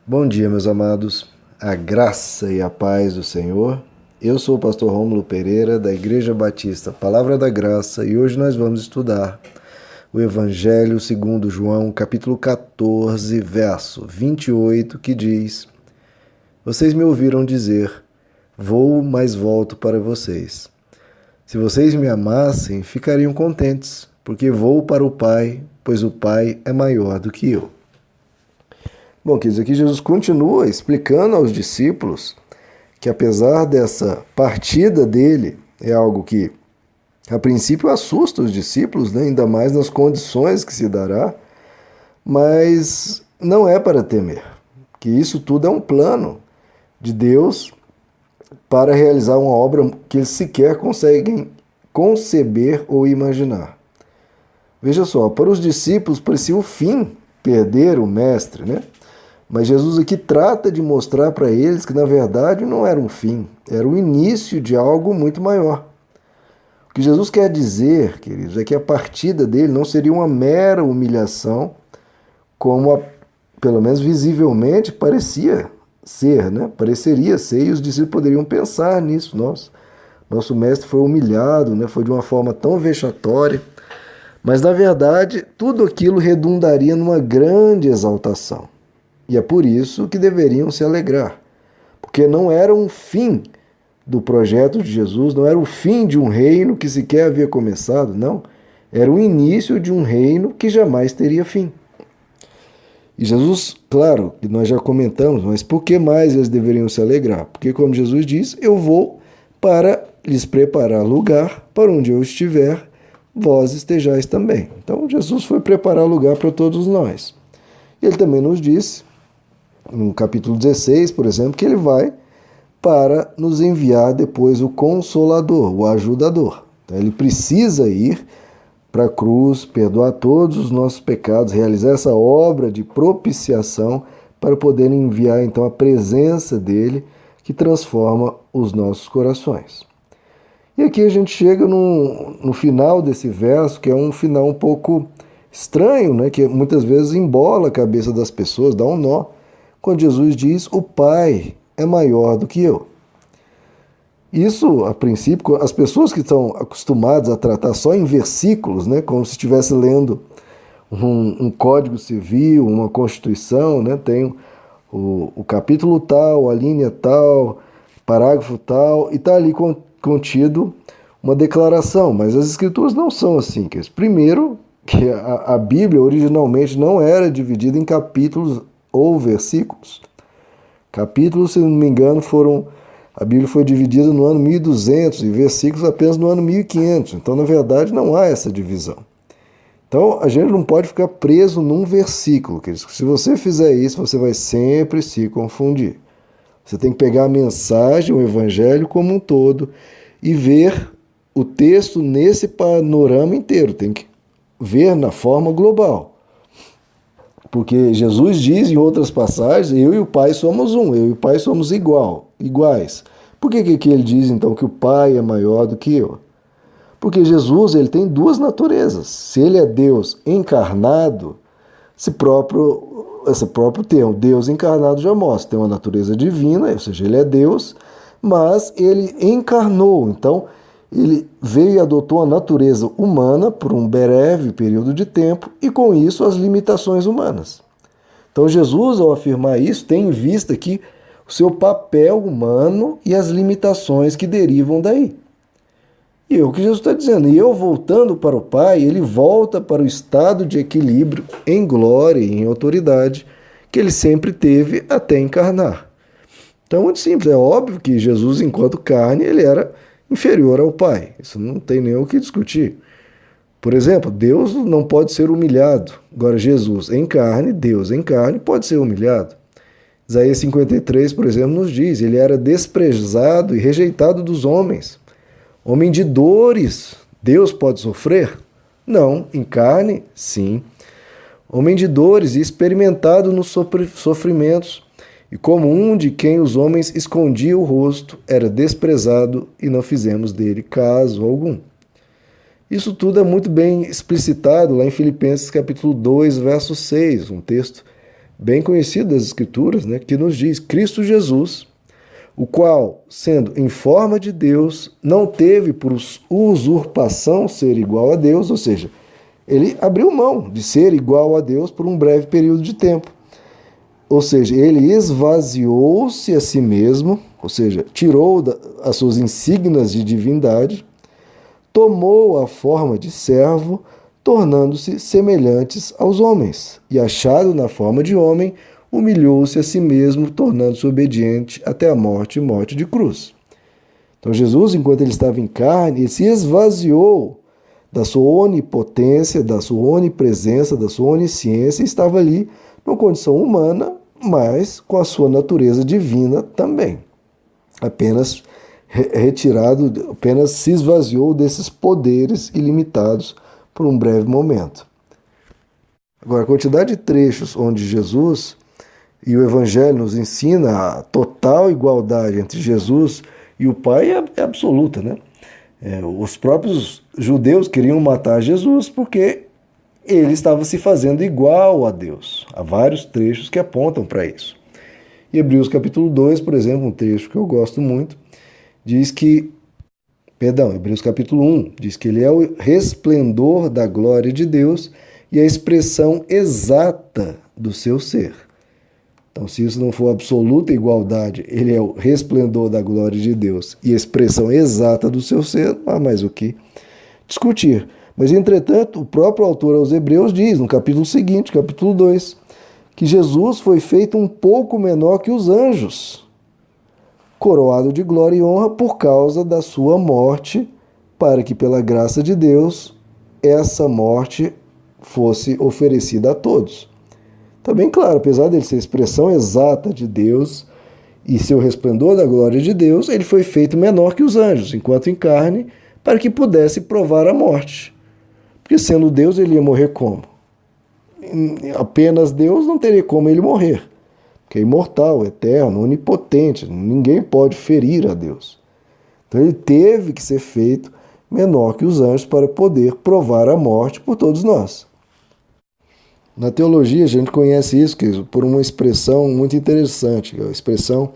Bom dia, meus amados. A graça e a paz do Senhor. Eu sou o pastor Rômulo Pereira, da Igreja Batista Palavra da Graça, e hoje nós vamos estudar o Evangelho segundo João, capítulo 14, verso 28, que diz: Vocês me ouviram dizer, vou, mas volto para vocês. Se vocês me amassem, ficariam contentes, porque vou para o Pai, pois o Pai é maior do que eu. Bom, quer dizer, aqui Jesus continua explicando aos discípulos que apesar dessa partida dele, é algo que a princípio assusta os discípulos, né? Ainda mais nas condições que se dará, mas não é para temer, que isso tudo é um plano de Deus para realizar uma obra que eles sequer conseguem conceber ou imaginar. Veja só, para os discípulos parecia o fim perder o mestre, né? Mas Jesus aqui trata de mostrar para eles que, na verdade, não era um fim, era o início de algo muito maior. O que Jesus quer dizer, queridos, é que a partida dele não seria uma mera humilhação, como, pelo menos visivelmente, parecia ser, né? Pareceria ser, e os discípulos poderiam pensar nisso. Nosso mestre foi humilhado, né? Foi de uma forma tão vexatória. Mas, na verdade, tudo aquilo redundaria numa grande exaltação. E é por isso que deveriam se alegrar, porque não era um fim do projeto de Jesus, não era o fim de um reino que sequer havia começado, não. Era o início de um reino que jamais teria fim. E Jesus, claro, que nós já comentamos, mas por que mais eles deveriam se alegrar? Porque, como Jesus diz, eu vou para lhes preparar lugar para onde eu estiver, vós estejais também. Então, Jesus foi preparar lugar para todos nós. Ele também nos disse, no capítulo 16, por exemplo, que ele vai para nos enviar depois o Consolador, o Ajudador. Então, ele precisa ir para a cruz, perdoar todos os nossos pecados, realizar essa obra de propiciação para poder enviar então a presença dele que transforma os nossos corações. E aqui a gente chega no final desse verso, que é um final um pouco estranho, né? Que muitas vezes embola a cabeça das pessoas, dá um nó, quando Jesus diz, o Pai é maior do que eu. Isso, a princípio, as pessoas que estão acostumadas a tratar só em versículos, né, como se estivesse lendo um código civil, uma constituição, né, tem o capítulo tal, a linha tal, parágrafo tal, e está ali contido uma declaração, mas as escrituras não são assim. Primeiro, que a Bíblia originalmente não era dividida em capítulos ou versículos. Capítulos, se não me engano, a Bíblia foi dividida no ano 1200 e versículos apenas no ano 1500. Então, na verdade, não há essa divisão. Então, a gente não pode ficar preso num versículo. Se você fizer isso, você vai sempre se confundir. Você tem que pegar a mensagem, o evangelho como um todo e ver o texto nesse panorama inteiro. Tem que ver na forma global. Porque Jesus diz em outras passagens, eu e o Pai somos um, eu e o Pai somos iguais. Por que ele diz então que o Pai é maior do que eu? Porque Jesus ele tem duas naturezas. Se ele é Deus encarnado, esse próprio termo, Deus encarnado já mostra, tem uma natureza divina, ou seja, ele é Deus, mas ele encarnou, então ele veio e adotou a natureza humana por um breve período de tempo e, com isso, as limitações humanas. Então, Jesus, ao afirmar isso, tem em vista aqui o seu papel humano e as limitações que derivam daí. E é o que Jesus está dizendo. E eu, voltando para o Pai, ele volta para o estado de equilíbrio, em glória e em autoridade, que ele sempre teve até encarnar. Então, muito simples. É óbvio que Jesus, enquanto carne, ele era inferior ao Pai. Isso não tem nem o que discutir. Por exemplo, Deus não pode ser humilhado. Agora, Jesus em carne, Deus em carne, pode ser humilhado. Isaías 53, por exemplo, nos diz, ele era desprezado e rejeitado dos homens. Homem de dores, Deus pode sofrer? Não. Em carne, sim. Homem de dores e experimentado nos sofrimentos. E como um de quem os homens escondiam o rosto, era desprezado e não fizemos dele caso algum. Isso tudo é muito bem explicitado lá em Filipenses capítulo 2, verso 6, um texto bem conhecido das Escrituras, né, que nos diz Cristo Jesus, o qual, sendo em forma de Deus, não teve por usurpação ser igual a Deus, ou seja, ele abriu mão de ser igual a Deus por um breve período de tempo. Ou seja, ele esvaziou-se a si mesmo, ou seja, tirou as suas insígnias de divindade, tomou a forma de servo, tornando-se semelhantes aos homens, e achado na forma de homem, humilhou-se a si mesmo, tornando-se obediente até a morte e morte de cruz. Então Jesus, enquanto ele estava em carne, ele se esvaziou da sua onipotência, da sua onipresença, da sua onisciência, e estava ali numa condição humana, mas com a sua natureza divina também. Apenas retirado, apenas se esvaziou desses poderes ilimitados por um breve momento. Agora, a quantidade de trechos onde Jesus e o Evangelho nos ensina a total igualdade entre Jesus e o Pai é absoluta, né? Os próprios judeus queriam matar Jesus porque ele estava se fazendo igual a Deus. Há vários trechos que apontam para isso. Em Hebreus capítulo 2, por exemplo, um trecho que eu gosto muito, diz que, Hebreus capítulo 1, diz que ele é o resplendor da glória de Deus e a expressão exata do seu ser. Então, se isso não for absoluta igualdade, ele é o resplendor da glória de Deus e a expressão exata do seu ser, não há mais o que discutir. Mas, entretanto, o próprio autor aos Hebreus diz, no capítulo seguinte, capítulo 2, que Jesus foi feito um pouco menor que os anjos, coroado de glória e honra por causa da sua morte, para que, pela graça de Deus, essa morte fosse oferecida a todos. Também, claro, apesar dele ser a expressão exata de Deus e ser o resplendor da glória de Deus, ele foi feito menor que os anjos, enquanto em carne, para que pudesse provar a morte. Porque sendo Deus, ele ia morrer como? Apenas Deus não teria como ele morrer. Porque é imortal, eterno, onipotente, ninguém pode ferir a Deus. Então ele teve que ser feito menor que os anjos para poder provar a morte por todos nós. Na teologia a gente conhece isso por uma expressão muito interessante, a expressão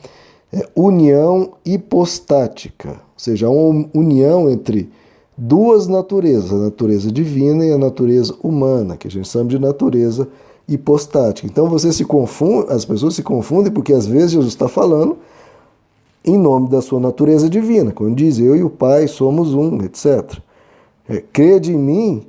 união hipostática, ou seja, uma união entre duas naturezas, a natureza divina e a natureza humana, que a gente chama de natureza hipostática. Então as pessoas se confundem porque às vezes Jesus está falando em nome da sua natureza divina, quando diz eu e o Pai somos um, etc. Crede em mim,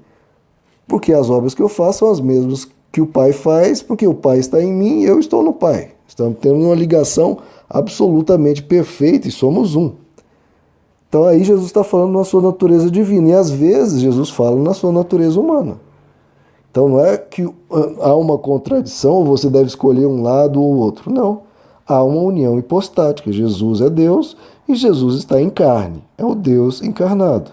porque as obras que eu faço são as mesmas que o Pai faz, porque o Pai está em mim e eu estou no Pai. Estamos tendo uma ligação absolutamente perfeita e somos um. Então aí Jesus está falando na sua natureza divina, e às vezes Jesus fala na sua natureza humana. Então não é que há uma contradição, ou você deve escolher um lado ou outro. Não. Há uma união hipostática. Jesus é Deus e Jesus está em carne. É o Deus encarnado.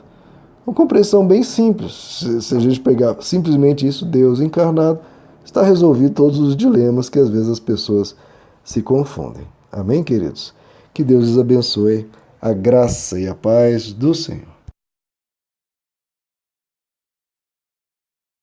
Uma compreensão bem simples. Se a gente pegar simplesmente isso, Deus encarnado, está resolvido todos os dilemas que às vezes as pessoas se confundem. Amém, queridos? Que Deus os abençoe. A graça e a paz do Senhor.